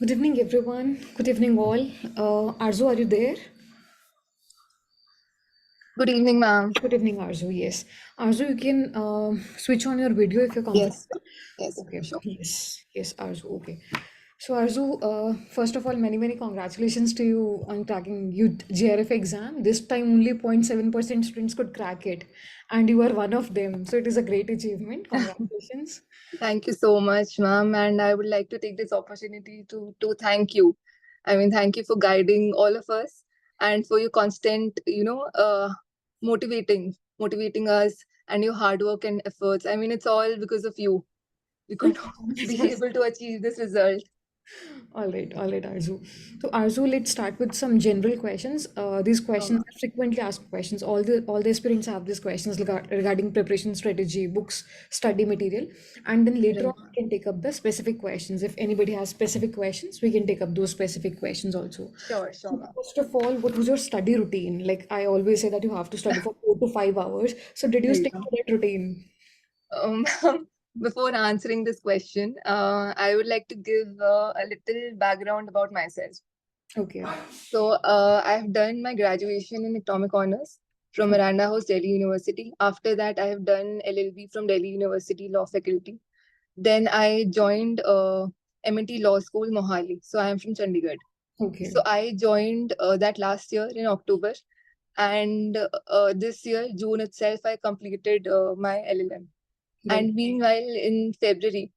Good evening, everyone. Good evening, all. Arzoo, are you there? Good evening, ma'am. Good evening, Arzoo. Yes. Arzoo, you can switch on your video if you're Yes, comfortable. yes, Okay. sure. Yes. Yes, Arzoo. Okay. So, Arzoo, first of all, many, many congratulations to you on cracking your JRF exam. This time, only 0.7% students could crack it, and you are one of them. So, it is a great achievement. Congratulations. Thank you so much, ma'am. And I would like to take this opportunity to thank you. I mean, thank you for guiding all of us and for your constant, motivating us and your hard work and efforts. I mean, it's all because of you. We could be able to achieve this result. All right, Arzu. So, Arzu, let's start with some general questions. These Sure, questions ma'am. are frequently asked questions. All the aspirants have these questions regarding preparation strategy, books, study material, and then later on Right, ma'am. we can take up the specific questions. If anybody has specific questions, we can take up those specific questions also. Sure, So, ma'am. first of all, what was your study routine? Like I always say that you have to study for 4 to 5 hours. So, did you Right, stick ma'am. to that routine? Um, before answering this question, I would like to give a little background about myself. Okay. So, I have done my graduation in Atomic Honors from Miranda House, Delhi University. After that, I have done LLB from Delhi University Law Faculty. Then I joined M&T Law School, Mohali. So, I am from Chandigarh. Okay. So, I joined that last year in October. And this year, June itself, I completed my LLM. Right. And meanwhile, in February,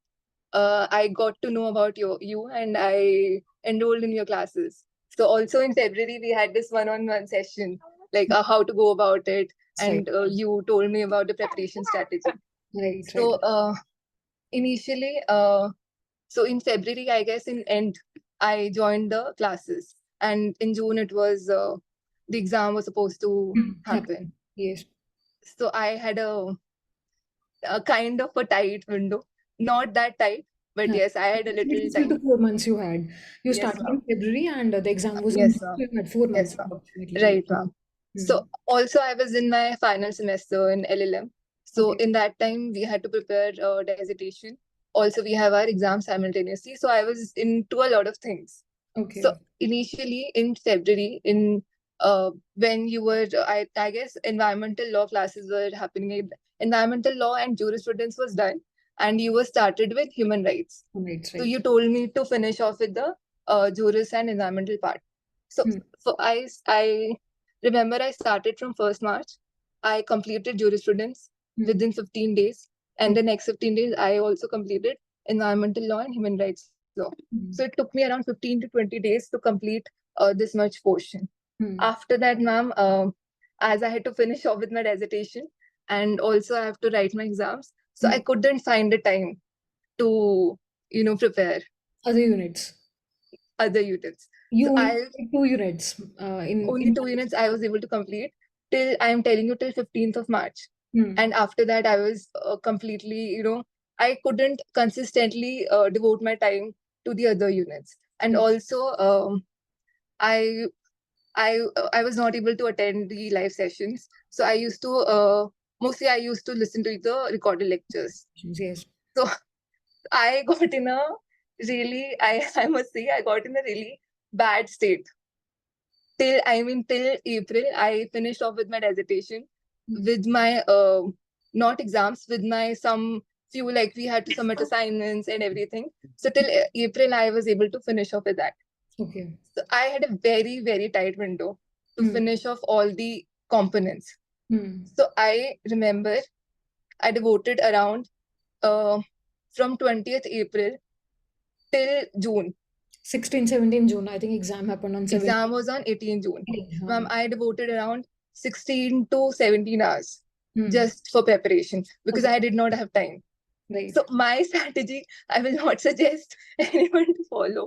I got to know about you and I enrolled in your classes. So also in February, we had this one-on-one session, like how to go about it. Right. And you told me about the preparation strategy. Right. Right. So initially, so in February, I guess in end, I joined the classes. And in June, it was the exam was supposed to happen. Happen. Yes. So I had a kind of a tight window. Not that tight, but Yeah. yes, I had a little Between 3 to 4 months you had. You Yes, started in ma'am. February and the exam was in Yes, June, ma'am. so you had 4 months Yes, ma'am. approximately, right? Right, ma'am. Hmm. So also I was in my final semester in LLM. So Okay. in that time we had to prepare dissertation. Also we have our exam simultaneously. So I was into a lot of things. So Okay. initially in February, in when you were, I guess environmental law classes were happening. Environmental law and jurisprudence was done, and you were started with human rights. Right, So right. you told me to finish off with the juris and environmental part. So Hmm. I remember I started from 1st March. I completed jurisprudence Hmm. within 15 days. And Okay. the next 15 days, I also completed environmental law and human rights law. Hmm. So it took me around 15 to 20 days to complete this much portion. Hmm. After that, ma'am, as I had to finish off with my dissertation and also I have to write my exams, so Hmm. I couldn't find the time to, prepare Other units. other units. You So only I did 2 units only in 2 units I was able to complete till I am telling you till 15th of March. hmm. And after that, I was completely, I couldn't consistently devote my time to the other units. And Hmm. also, I I was not able to attend the live sessions. So I used to mostly I used to listen to the recorded lectures. Yes. So I got in a really I must say I got in a really bad state till April. I finished off with my dissertation, Hmm. with my not exams, with my some few, like we had to submit assignments and everything. So till April, I was able to finish off with that. Okay. So I had a very very tight window to Hmm. finish off all the components. Hmm. So I remember I devoted around uh, from 20th April till June. 16, 17 June. I think exam happened on Exam 17th. was on 18th June. Ma'am, Huh. I devoted around 16 to 17 hours Hmm. just for preparation because Okay. I did not have time. Right. So my strategy, I will not suggest anyone to follow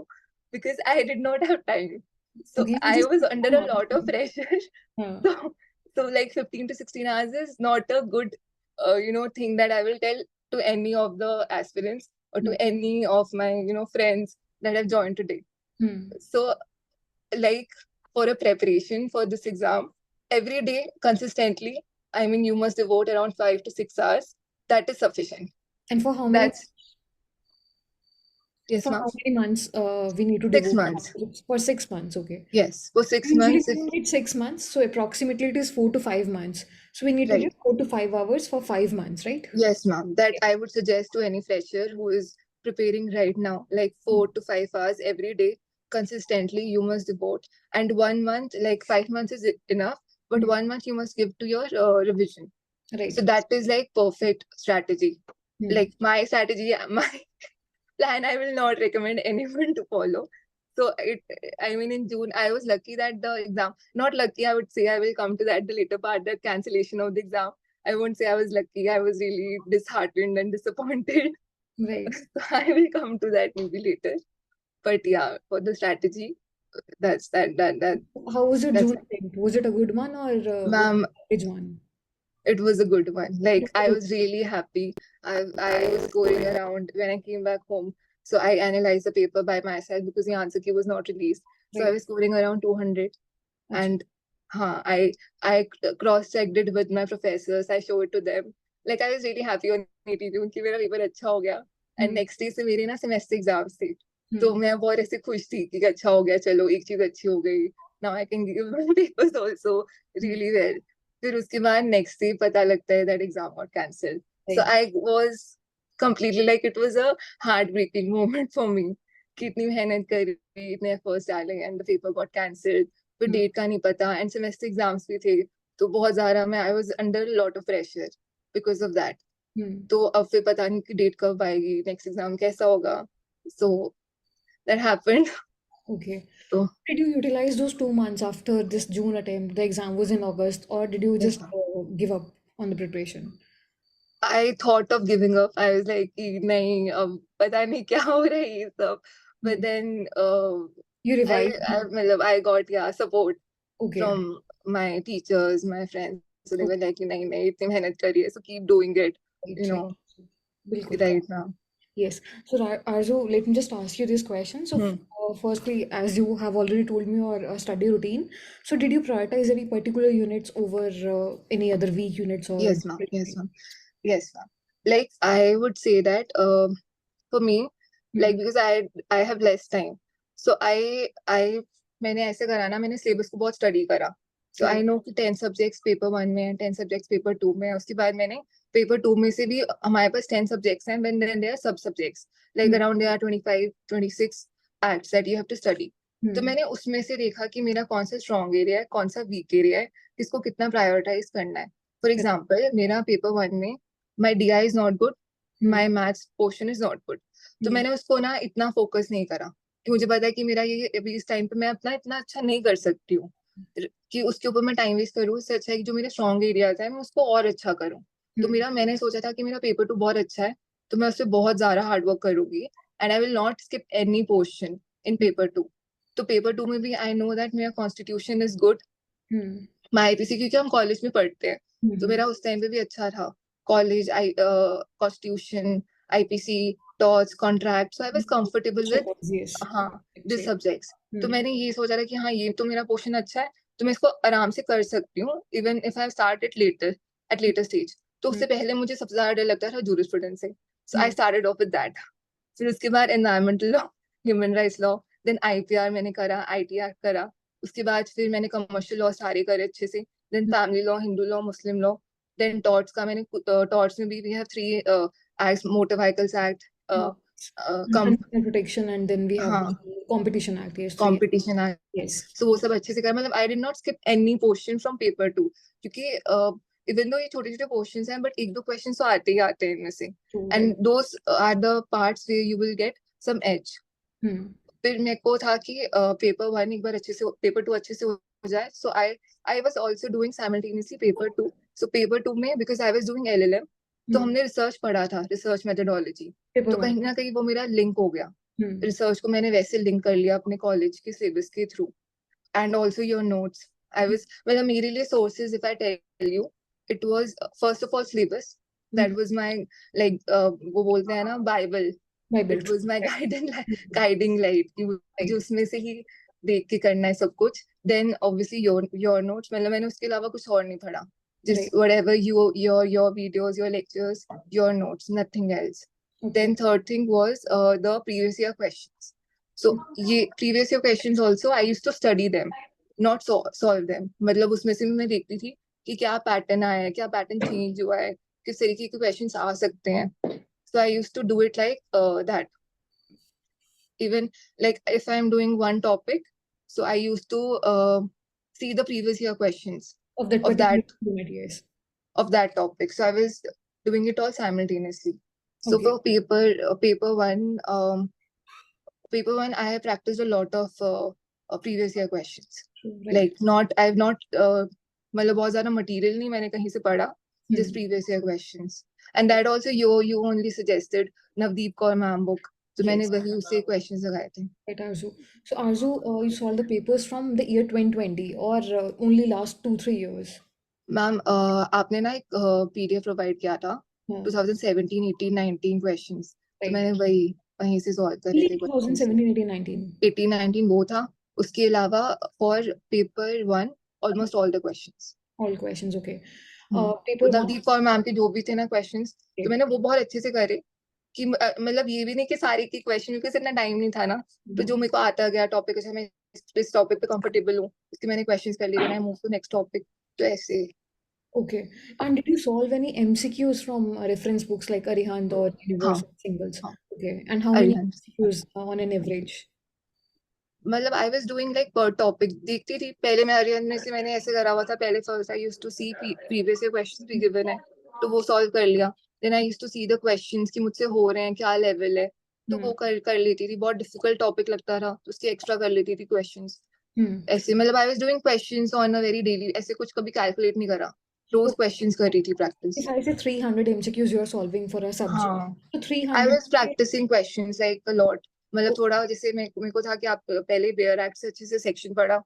because I did not have time. So Okay. You I just was under a lot of pressure. huh. So, so like 15 to 16 hours is not a good, thing that I will tell to any of the aspirants or Hmm. to any of my, friends that have joined today. Hmm. So like for a preparation for this exam, every day consistently, I mean, you must devote around 5 to 6 hours. That is sufficient. And for how many? That's Yes, For ma'am. how many months we need to 6 months. devote? For 6 months, okay. Yes, for six Usually months, we if don't need 6 months, so approximately it is 4 to 5 months. So we need to give right. 4 to 5 hours for 5 months, right? Yes, ma'am. That Okay. I would suggest to any fresher who is preparing right now, like Mm. 4 to 5 hours every day, consistently, you must devote. And 1 month, like 5 months is enough, but Mm. 1 month you must give to your revision. So Right. that is like perfect strategy. Mm. Like my strategy, my plan, I will not recommend anyone to follow. So I mean, in June, I was lucky that the exam, not lucky, I would say, I will come to that the later part, the cancellation of the exam. I won't say I was lucky. I was really disheartened and disappointed. Right. So I will come to that maybe later. But yeah, for the strategy, that's How was your that's June attempt? Was it a good one or was it ma'am, an average one? it was a good one. It Like was a I good was really happy. I was scoring around when I came back home. So I analyzed the paper by myself because the answer key was not released. So I right. was scoring around 200, Acha. and I cross checked it with my professors. I showed it to them. Like I was really happy on 82 कि मेरा paper अच्छा हो गया. And Hmm. next day से मेरे ना semester exams थे. तो Hmm. मैं बहुत ऐसे खुश थी कि अच्छा हो गया, चलो एक चीज अच्छी हो गई. Now I can give my papers also Hmm. really well. फिर उसके बाद नेक्स्ट डे पता लगता है that exam got cancelled. So Right. I was completely like it was a heartbreaking moment for me. कि इतनी मेहनत करी, इतने एफर्ट्स डाले and the paper got cancelled. फिर Hmm. डेट का नहीं पता and semester exams भी थे. तो बहुत ज्यादा मैं I was under a lot of pressure because of that. Hmm. तो अब फिर पता नहीं कि डेट कब आएगी, नेक्स्ट एग्जाम कैसा होगा. So that happened. Okay. So Did you utilize those 2 months after this June attempt? The exam was in August, or did you yes, just ma'am. give up on the preparation? I thought of giving up. I was like, "कि नहीं अब पता नहीं क्या हो रहा है ये सब." But Hmm. then You revised. मतलब I got yeah support Okay. from my teachers, my friends. So they were like, नहीं नहीं इतनी मेहनत करी है, so keep doing it, Right, you right. know, बिल्कुल. right now. Yes. So, Arzu, let me just ask you this question. So, Hmm. firstly, as you have already told me your study routine, so did you prioritize any particular units over any other weak units or Yes, ma'am. Yes, ma'am. Yes, ma'am. Like I would say that for me, Hmm. like because I have less time, so I मैंने ऐसे करा ना, मैंने syllabus को बहुत study करा. So I Right. know कि 10 subjects paper 1 में है, 10 सब्जेक्ट्स पेपर 2 में है. उसके बाद मैंने पेपर 2 में से भी हमारे पास 10 सब्जेक्ट्स हैं, and then there are सब subjects like Hmm. around there are 25 26 acts that you have to study. तो Hmm. मैंने उसमें से देखा कि मेरा कौन सा स्ट्रॉन्ग एरिया है, कौन सा वीक एरिया है, किसको कितना प्रायोरिटाइज करना है. For Correct. एग्जाम्पल मेरा पेपर 1 में माई DI is not good, Hmm. My maths portion is not good. तो Hmm. मैंने उसको ना इतना फोकस नहीं करा कि मुझे पता है कि मेरा ये अभी इस टाइम पे मैं अपना इतना अच्छा नहीं कर सकती हूँ कि उसके ऊपर मैं टाइम वेस्ट करूँ. इससे अच्छा है कि जो मेरे स्ट्रॉन्ग एरियाज है मैं उसको और अच्छा करूँ. तो Hmm. मैंने सोचा था कि मेरा पेपर 2 बहुत अच्छा है, तो मैं उससे बहुत ज्यादा हार्डवर्क करूंगी and I will not skip any portion in Hmm. Paper 2. तो पेपर 2 में भी आई नो दैट मेरा constitution is good, Hmm. My IPC, क्योंकि हम कॉलेज में पढ़ते हैं. तो Hmm. मेरा उस टाइम पे भी अच्छा था. College I constitution, IPC, torch, contract, so I was comfortable with Suppose, yes. हाँ दिस Say. सब्जेक्ट्स. तो Hmm. मैंने ये सोचा था कि हाँ ये तो मेरा पोर्शन अच्छा है, तो मैं इसको आराम से कर सकती हूँ even if I start it later at later stage. तो Hmm. उससे पहले मुझे सबसे ज्यादा डर लगता था जूरिस्प्रूडेंस से. So I Hmm. Started off with that. फिर उसके बाद environmental law, human rights law, then IPR मैंने करा, आईटी एक्ट करा. उसके बाद फिर मैंने कमर्शियल लॉ सारे करे अच्छे से. Then Hmm. Family law, Hindu law, Muslim law. Then torts का मैंने टॉर्ट्स में भी we have 3 acts, motor vehicles act, Hmm. Come Consumer protection, and then we have हाँ this competition act. Yes, three. Competition act. Yes. सो वो सब अच्छे से करा. मतलब आई did not skip any portion from paper 2, क्योंकि इवन दो ये छोटे छोटे क्वेश्चंस हैं बट एक दो क्वेश्चन तो आते ही आते हैं इनमें से. True. And Right. Those are the parts where you will get some edge. Hmm. फिर मेरे को था कि पेपर 1 एक बार अच्छे से, पेपर 2 अच्छे से हो जाए. So I was also doing simultaneously paper 2. So paper 2 में because I was doing LLM, तो Hmm. हमने रिसर्च पढ़ा था, रिसर्च मेथोडोलॉजी. Paper तो one. कहीं ना कहीं वो मेरा लिंक हो गया. Hmm. रिसर्च को मैंने वैसे लिंक कर लिया अपने कॉलेज के सिलेबस के through. And also your notes. I was मतलब मेरे लिए sources if I tell you, it was first of all syllabus. Hmm. That was my like वो बोलते हैं ना bible. Bible. It True. Was my Right. Guiding light कि मुझे Right. उसमें से ही देख के करना है सब कुछ. देन ऑब्वियसली योर नोट्स, मतलब मैंने उसके अलावा कुछ और नहीं पढ़ा. Right. Just whatever your videos, your lectures, your notes, nothing else. Okay. Then third thing was the previous year questions. So ये previous year questions also I used to study them, not solve them. मतलब उसमें से भी मैं देखती थी कि क्या पैटर्न आया है, क्या पैटर्न चेंज हुआ है, किस तरीके के क्वेश्चंस आ सकते हैं. So I used to do it like that. Even like if I'm doing one topic, so I used to see the previous year questions Of that of particular that unit, yes. of that topic. So I was doing it all simultaneously. So Okay. for paper one, I have practiced a lot of previous year questions. True, right. Like I've not मतलब बहुत ज़्यादा material नहीं मैंने कहीं से पढ़ा, just previous year questions. And that also you only suggested Navdeep Kaur ma'am book. तो मैंने Yes. वही उससे questions लगाए थे. Right, Arzoo. So, Arzoo, you solved the papers from the year 2020 or only last 2-3 years? Ma'am आपने ना एक PDF provide किया था हाँ, 2017, 18, 19 क्वेश्चंस. तो right. मैंने वहीं से सॉल्व करे Only थे क्वेश्चंस. 2017, 18, 19. 18, 19 वो था. उसके अलावा for paper one almost all the questions. All questions, okay. Paper one, Navdeep Kaur ma'am के जो भी थे ना क्वेश्चंस, तो okay. मैंने वो बहुत अच्छे से करे कि मतलब ये भी नहीं कि सारे के क्वेश्चन, क्योंकि इतना टाइम नहीं था ना. तो जो मेरे को आता गया टॉपिक, अच्छा मैं इस टॉपिक पे कंफर्टेबल हूँ, उसके मैंने क्वेश्चंस कर लिए, मैं मूव टू नेक्स्ट टॉपिक. तो ऐसे. Okay. And did you solve any MCQs from reference books like Arihant or हाँ. Universal Singles? हाँ. Okay. And how many Arihant. MCQs on an average? मतलब आई वाज डूइंग लाइक पर topic देखती थी. पहले मैं अरिहंत में से मैंने ऐसे करा हुआ था. पहले first I used to see previous year questions भी गिवन है, तो वो सॉल्व कर लिया. Then I used to see the questions कि मुझसे हो रहे हैं, क्या लेवल है, तो वो कर लेती थी. बहुत डिफिकल्ट टॉपिक लगता था तो उसके एक्स्ट्रा कर लेती थी क्वेश्चंस. ऐसे मतलब I was doing questions on a very daily. ऐसे कुछ कभी कैलकुलेट नहीं करा, रोज क्वेश्चंस कर रही थी practice. If I say 300 MCQs you are solving for a subject, हाँ. so I 300, was practicing questions like a lot. मतलब थोड़ा जैसे मेरे को था कि आप पहले बेयर एक्ट से अच्छे से सेक्शन पढ़ा,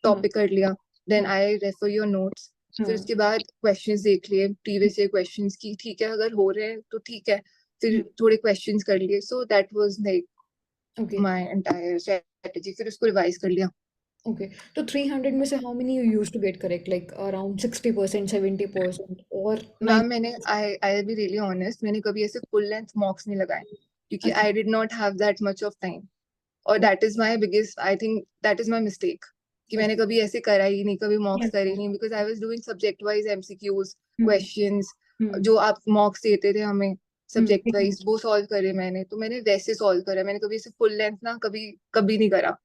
टॉपिक कर लिया, then I refer your notes. फिर उसके बाद क्वेश्चंस देख लिए प्रीवियस ईयर क्वेश्चंस की. ठीक है, अगर हो रहे हैं तो ठीक है, फिर थोड़े क्वेश्चंस कर लिए. So that was like okay, my entire strategy. फिर उसको रिवाइज कर लिया. okay. So 300 में से how many you used to get correct? Like around 60%, 70% or ma'am 90%? मैंने आई बी रियली ऑनेस्ट, मैंने कभी ऐसे फुल लेंथ मॉक्स नहीं लगाए, क्योंकि अच्छा, I did not have that much of time. और that is my biggest, I think that is my mistake, कि मैंने okay. कभी ऐसे करा ही नहीं, कभी मॉक्स Yes, करे yes. नहीं. Because I was doing subject wise MCQs Hmm. Questions, Hmm. जो आप मॉक्स देते थे हमें Hmm. सब्जेक्ट वाइज, वो सॉल्व करे मैंने. तो मैंने वैसे सॉल्व करा, मैंने कभी ऐसे फुल लेंथ ना कभी कभी नहीं करा.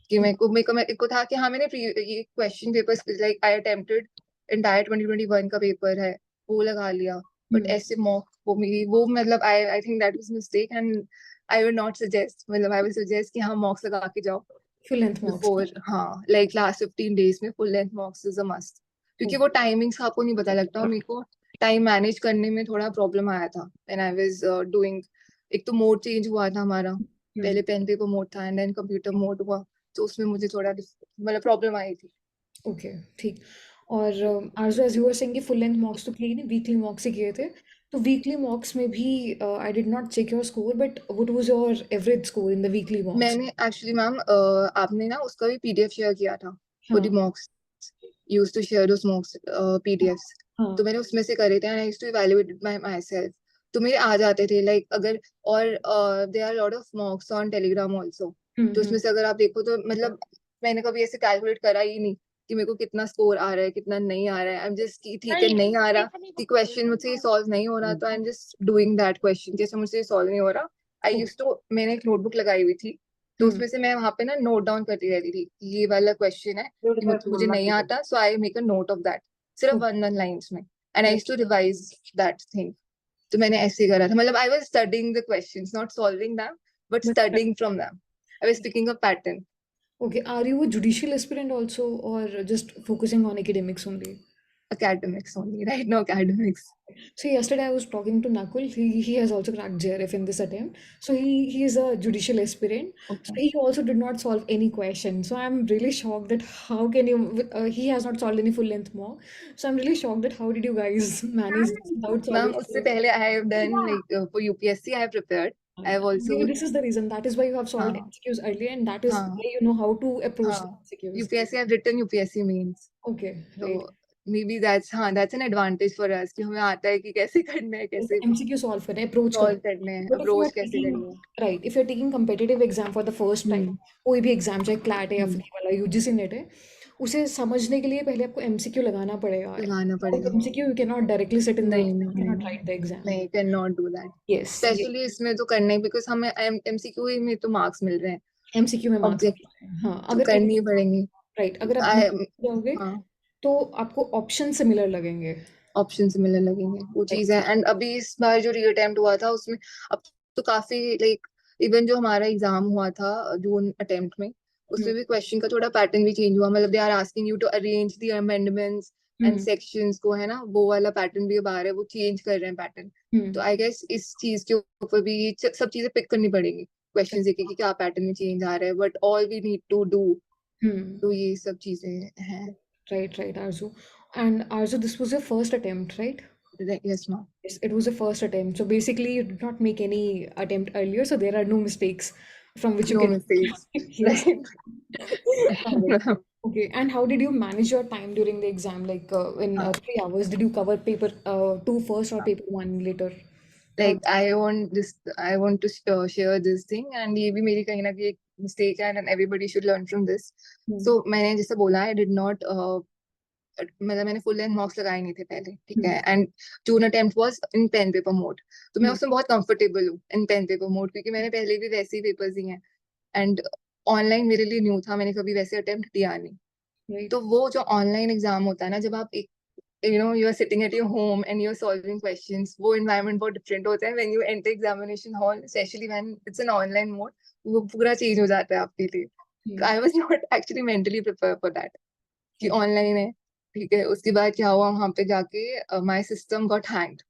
कि मेरे को था कि हाँ मैंने ये question paper like I attempted entire 2021 का पेपर है, वो लगा लिया. But Hmm. ऐसे मॉक वो मतलब आई think that was mistake. And I would not suggest, मतलब आई वुड सजेस्ट कि हाँ मॉक्स लगा के जाओ Full length mocks. बिफोर. हाँ, लाइक लास्ट 15 डेज में full length मॉक्स is a must, क्योंकि वो टाइमिंग्स का आपको नहीं पता लगता. और मेरे को टाइम मैनेज करने में थोड़ा प्रॉब्लम आया था व्हेन आई वाज डूइंग. एक तो मोड चेंज हुआ था हमारा, Hmm. पहले पेन पेपर मोड था एंड देन कंप्यूटर मोड हुआ, तो उसमें मुझे थोड़ा मतलब प्रॉब्लम आई थी. ओके, ठीक. और आरजू एज यू वर सेइंग कि फुल लेंथ मॉक्स तो किए नहीं, वीकली मॉक्स ही किए थे. तो वीकली मॉक्स में भी I did not check your score, but what was your average score in the weekly mocks? मैंने एक्चुअली मैम आपने ना उसका भी पीडीएफ शेयर किया था फॉर द हाँ, mocks. Used to share those mocks PDFs. हाँ. तो मैंने उसमें से करे थे and I used to evaluate my self. तो मेरे आ जाते थे लाइक अगर. और there are lot of mocks on Telegram also. तो उसमें से अगर आप देखो तो मतलब मैंने कभी ऐसे कैलकुलेट करा ही नहीं कि मेरे को कितना स्कोर आ रहा है, कितना नहीं आ रहा है. आई एम जस्ट कि ठीक है, नहीं आ रहा कि क्वेश्चन मुझसे सॉल्व नहीं हो रहा, तो I am just doing that question. जैसे मुझसे सॉल्व नहीं हो रहा, आई यूज्ड टू, मैंने एक नोटबुक लगाई हुई थी, तो उसमें से मैं वहां पे ना नोट डाउन करती रहती थी कि ये वाला क्वेश्चन है कि मुझे नहीं आता, so I make a note of that, सिर्फ वन वन लाइंस में. And I used to revise that thing. तो मैंने ऐसे करा था, मतलब I was studying the questions, not solving them, but studying from them. I was picking a pattern. Okay, are you a judicial aspirant also or just focusing on academics only? Academics only, right? No academics. So yesterday I was talking to Nakul. He has also cracked JRF in this attempt. So he is a judicial aspirant. So Okay. he also did not solve any question. So I'm really shocked that how can you he has not solved any full length mock. So I'm really shocked that how did you guys manage this without ma'am solving उससे full पहले I have done like for UPSC I have prepared. I have maybe also. this is the reason. That is why you have solved हाँ. MCQs earlier, and that is हाँ. why you know how to approach the हाँ. MCQs. UPSC I have written UPSC mains. Okay, तो right. maybe that's an advantage for us कि हमें आता है कि कैसे करना है, कैसे MCQ सॉल्व करना है, अप्रोच सॉल्व करना है। करना है, but if you are approach कैसे टेकिंग, करना है। Right, if you are taking competitive exam for the first time, hmm कोई भी एग्जाम चाहे क्लैट है या हम्म, फ्री वाला यूजीसी नेट है, उसे समझने के लिए पहले आपको MCQ लगाना पड़ेगा। लगाना पड़ेगा। MCQ you can not directly sit in the नहीं एग्जाम, नहीं यू कैन नहीं नॉट राइट द एग्जाम। नहीं, can not do that. Yes, ये स्पेशली इसमें तो करना ही, बिकॉज हमें एमसीक्यू में तो मार्क्स मिल रहे हैं, MCQ में मार्क्स ऑब्जेक्ट मिलते हैं। हाँ, तो अगर करनी ही पड़ेंगे। राइट, अगर आप आई नहीं जाओगे हाँ, तो आपको ऑप्शन सिमिलर लगेंगे। ऑप्शन सिमिलर लगेंगे, वो राइट। चीज है। एंड अभी इस बार जो रीअटेम्प्ट हुआ था उसमें अब तो काफी लाइक, इवन जो हमारा एग्जाम हुआ था जून अटेम्प्ट में, उसमें भी क्वेश्चन का थोड़ा पैटर्न भी चेंज हुआ। मतलब they are asking you to arrange the amendments and hmm sections को, है ना, वो वाला पैटर्न भी अब आ रहा है, वो चेंज कर रहे हैं पैटर्न। तो हम्म आई गेस इस चीज के ऊपर भी ये सब चीजें पिक करनी पड़ेंगी, क्वेश्चन देखे कि क्या पैटर्न में चेंज आ रहा है, but all we need to do. Hmm तो ये सब चीजें हैं। right, Arzu. And Arzu, this was your first attempt, right? Yes ma'am. Yes, it was a first attempt. So basically, you did not make any attempt earlier, so there are no mistakes from which you know can. Mistakes, Yes. Right. Alright. Okay. And how did you manage your time during the exam? Like in 3 hours, did you cover paper two first or paper one later? How? Like I want to share this thing, and ये भी मेरी कहीं ना कहीं एक mistake है, and everybody should learn from this. Hmm. So मैंने जैसे बोला, आई डिड नॉट, मतलब मैंने फुल लेंथ मार्क्स लगाए नहीं थे पहले, ठीक Hmm. है। And June attempt was in pen paper mode, तो मैं Hmm. उसमें बहुत कंफर्टेबल हूँ इन पेन पेपर मोड, क्योंकि मैंने पहले भी वैसे ही पेपर्स दिए हैं। एंड ऑनलाइन मेरे लिए न्यू था, मैंने कभी वैसे अटेम्प्ट दिया नहीं। Right. तो वो जो ऑनलाइन एग्जाम होता है ना, जब आप एक you are sitting at your home and you're solving questions, वो environment बहुत different होता है when you enter examination hall, especially when it's an online mode, वो पूरा change हो जाता है आपके लिए। Hmm. I was not actually mentally prepared for that कि Okay. online है, ठीक है। उसके बाद क्या हुआ, वहां पे जाके my system got hanged।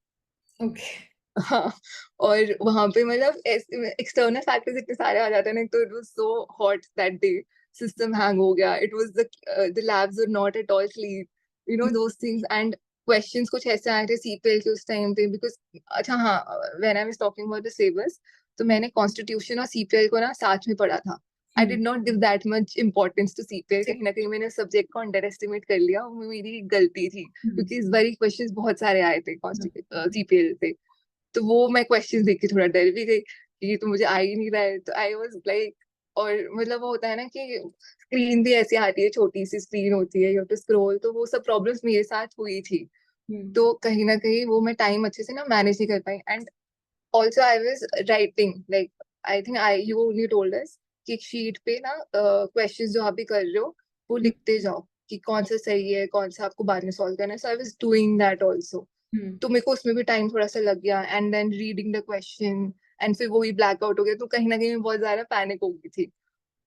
Okay. हाँ, और वहां पे मतलब एक्सटर्नल फैक्टर्स इतने सारे आ जाते हैं ना, तो it was so hot that day, system hang हो गया, it was the labs were not at all clean, those things. And questions कुछ ऐसे आए थे सीपीएल के उस टाइम पे, बिकॉज अच्छा हाँ, when I was talking about the syllabus, तो मैंने कॉन्स्टिट्यूशन और सीपीएल को ना साथ में पढ़ा था। I Hmm. Did not give that much importance to CPL, कहीं ना कहीं मैंने सब्जेक्ट को अंडर एस्टिमेट कर लिया, वो मेरी गलती थी, Hmm. क्योंकि इस बार क्वेश्चंस बहुत सारे आए थे Hmm. सीपीएल से। तो वो मैं क्वेश्चन देख के थोड़ा डर भी गई कि ये तो मुझे आ ही नहीं रहा है, तो आई वाज लाइक, और मतलब वो होता है ना कि स्क्रीन भी ऐसी आती है, छोटी सी स्क्रीन होती है, यू हैव टू स्क्रॉल, तो वो सब प्रॉब्लम्स मेरे साथ हुई थी। Hmm. तो कहीं ना कहीं वो मैं टाइम अच्छे से ना मैनेज नहीं कर पाई। And also I was writing, like I think I you only told us कि एक शीट पे ना क्वेश्चंस जो आप भी कर रहे हो वो Hmm. लिखते जाओ कि कौन सा सही है, कौन सा आपको बाद में सॉल्व करना है। So I was doing that also. Hmm. तो मेरे को उसमें भी टाइम थोड़ा सा लग गया, and then reading the question, and फिर वो भी ब्लैकआउट हो गया, तो कहीं ना कहीं मैं बहुत ज्यादा पैनिक हो गई थी।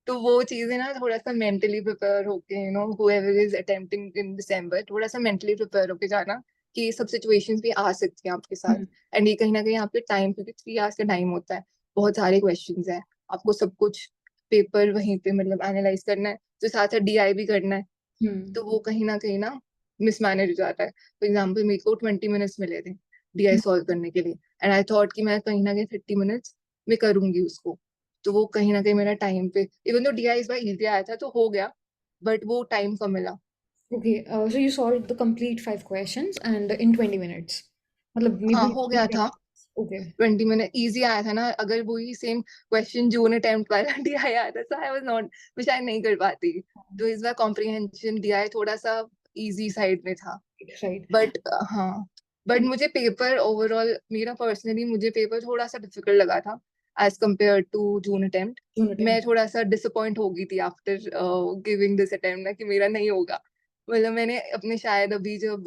तो वो चीजें ना थोड़ा सा मेंटली प्रिपेयर होके, whoever इज अटेम्प्टिंग इन दिसंबर, थोड़ा सा मेंटली प्रिपेयर होके जाना कि ये सब सिचुएशंस भी आ सकती हैं आपके साथ। Hmm. एंड ये कहीं ना कहीं आपके टाइम, क्योंकि 3 आवर्स का टाइम होता है, बहुत सारे क्वेश्चंस हैं, आपको सब कुछ पेपर वहीं पे मतलब एनालाइज करना है, तो साथ साथ डीआई भी करना है। Hmm. तो वो कहीं ना मिसमैनेज हो जाता है। फॉर एग्जाम्पल मेरे को 20 मिनट्स मिले थे डीआई सॉल्व करने के लिए, एंड आई थॉट कि मैं कहीं ना कहीं 30 मिनट्स में करूंगी उसको। तो वो कहीं ना कहीं मेरा टाइम पे, इवन तो डीआई इस बार इजी आया था तो हो गया, बट वो टाइम कम मिला। Okay, so you solved the complete 5 questions and in 20 minutes. मतलब हाँ, maybe हो गया था। okay. 20 मिनट इजी आया था ना, अगर वही सेम क्वेश्चन जून अटेम्प्ट वाला डीआई आया था, तो आई वाज नॉट, मैं शायद नहीं कर पाती। तो इस बार कॉम्प्रिहेंशन डीआई थोड़ा सा इजी साइड में था। Right. बट हाँ, बट And मुझे पेपर ओवरऑल, मेरा पर्सनली मुझे पेपर थोड़ा सा डिफिकल्ट लगा था as compare to June attempt. June मैं attempt. थोड़ा सा डिसअपॉइंट हो गई थी आफ्टर गिविंग दिस अटेम्प्ट ना, कि मेरा नहीं होगा। मतलब मैंने अपने शायद अभी जब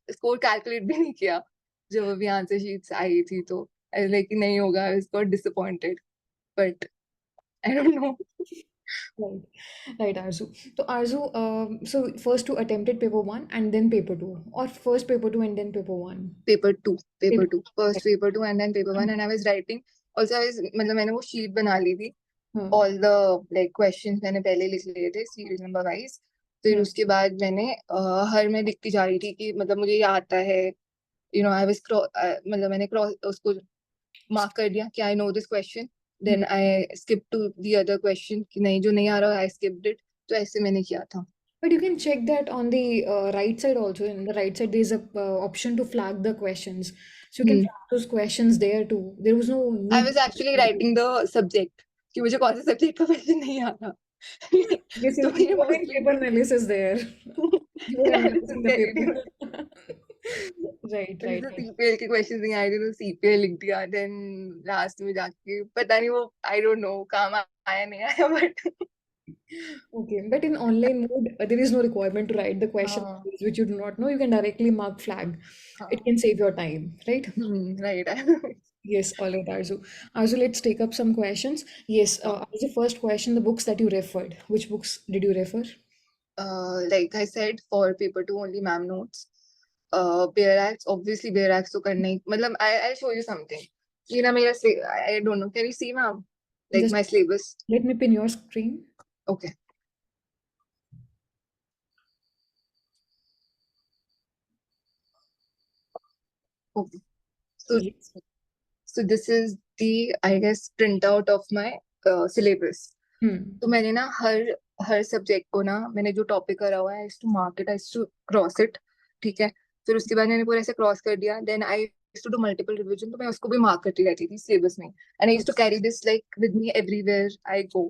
स्कोर कैलकुलेट भी नहीं किया, जब अभी आंसर शीट्स आई थी, तो लाइक नहीं होगा, I was disappointed, but I don't know. Right. Right, Arzu. So Arzu, so first you attempted paper one and then paper two, or first paper two and then paper one. Paper two, paper Paper. Two, first Right. Paper two and then paper one, and I was writing also. I मतलब मैंने वो sheet बना ली थी, हाँ. All the like questions मैंने पहले लिख लिए थे सीरीज नंबर वाइज। फिर हाँ. उसके बाद मैंने हर में लिखती जा रही थी कि मतलब मुझे ये आता है, आई वाज मतलब मैंने क्रॉस उसको मार्क कर दिया कि I know this question, Hmm. Then I skip to the other question कि नहीं, जो नहीं आ रहा आई स्किप्ड इट। तो ऐसे मैंने किया था। But you can check that on the right side also. In the right side, there's a option to flag the questions. So you can Hmm. flag those questions there too. There was no I need. was actually writing the subject कि मुझे कौन सा subject का question नहीं आ रहा Yes, तो you मैंने were in mostly paper analysis there. You were analyzing the paper. Right, right, right. CPL के क्वेश्चन नहीं आए थे तो सीपीएल लिख दिया देन लास्ट में जाके पता नहीं वो आई डोंट नो काम आया नहीं आया but Okay, but in online mode, there is no requirement to write the question हाँ which you do not know. You can directly mark flag. It हाँ can save your time, right? Right Yes, all right, Arzu. Arzu, let's take up some questions. Yes, as the first question, the books that you referred. Which books did you refer? like I said for paper 2 only ma'am notes bare acts obviously bare acts तो करना ही मतलब I'll show you something ये ना मेरा I don't know can you see ma'am like Just my syllabus let me pin your screen. okay okay so Yes. so this is the I guess printout of my syllabus Hmm. तो मैंने ना हर subject को ना मैंने जो topic करा हुआ है to mark it I to cross it ठीक है फिर उसके बाद मैंने पूरा ऐसे क्रॉस कर दिया then I to do multiple revision तो मैं उसको भी मार्क करती रहती थी सिलेबस में and I used to carry this like with me everywhere I go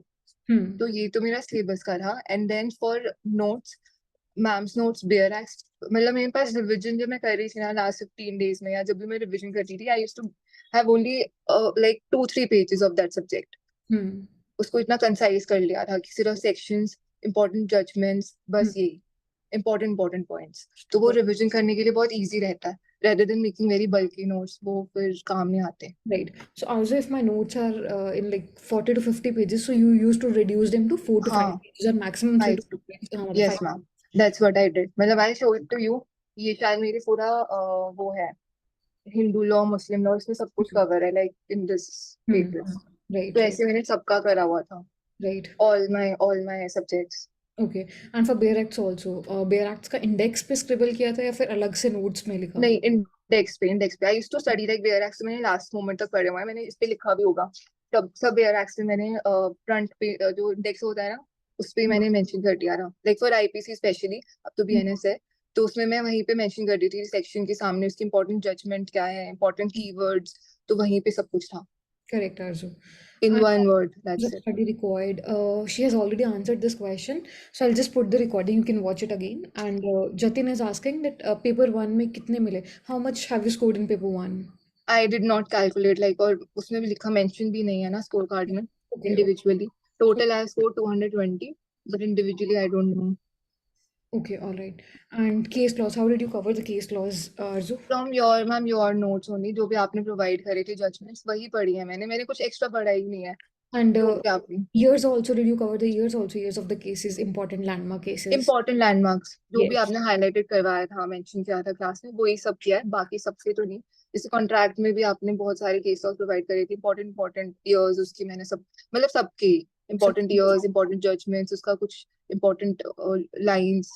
Hmm. तो ये तो मेरा सिलेबस का रहा and then for notes ma'am's notes bare acts मतलब मेरे पास रिवीजन जब मैं कर रही थी ना लास्ट 15 डेज में या जब भी मैं रिवीजन करती थी I used to have only like 2-3 pages of that subject Hmm. उसको इतना कंसाइज कर लिया था कि सिर्फ सेक्शंस इंपॉर्टेंट जजमेंट्स Hmm. बस यही इंपॉर्टेंट पॉइंट्स तो वो रिवीजन करने के लिए बहुत इजी रहता है rather than making very bulky notes वो फिर काम नहीं आते Right. So also if my notes are in like 40 to 50 pages, so you used to reduce them to 4 to 5 हाँ pages or maximum 3 five to 4 pages. मतलब yes 5. Ma'am that's what I did मतलब I show it to you ये शायद मेरे पूरा वो है Hindu law Muslim law इसमें सब कुछ Hmm. कवर है like in this Hmm. Papers Right, तो right, ऐसे मैंने सबका करा हुआ था right. all my subjects Okay. And for Bare Acts also, Bare Acts का इंडेक्स पे स्क्रिबल किया था या फिर अलग से नोट्स में लिखा? नहीं इंडेक्स पे I used to study like bare acts मैंने लास्ट मोमेंट तक पढ़े हुए हैं मैंने इस पे लिखा भी होगा तब सब वेयर एक्स में मैंने फ्रंट पे जो इंडेक्स होता है ना उस पे मैंने मेंशन कर दिया था लाइक फॉर आईपीसी स्पेशली अब तो बीएनएस है तो उसमें मैं वहीं पे मेंशन कर दी थी सेक्शन के सामने उसकी इंपॉर्टेंट जजमेंट क्या है इंपॉर्टेंट कीवर्ड्स तो वहीं पे सब कुछ था Correct, Arzu. In And one word the that's it study required, she has already answered this question. So I'll just put the recording. You can watch it again. And Jatin is asking that paper one में कितने मिले? How much have you scored in paper one? I did not calculate like और उसमें भी लिखा mention भी नहीं है ना स्कोर कार्ड में Okay, individually total I score 220 but individually I don't know okay, all right. And case laws, how did you cover the case laws, Arzu? From your ma'am your notes only जो भी आपने provide करे थे judgements वही पढ़ी है मैंने कुछ एक्स्ट्रा पढ़ा ही नहीं है And जो भी आपने years also, did you cover the years also, years of the cases, important landmark cases? Important landmarks जो भी Yes. आपने हाईलाइटेड करवाया था मेंशन किया था क्लास में वही सब किया है बाकी सबसे तो नहीं जैसे कॉन्ट्रैक्ट में भी आपने बहुत सारे केस प्रोवाइड करे थे इंपॉर्टेंट ईयर्स उसकी मैंने सब मतलब सबके So, important years important judgments उसका कुछ important lines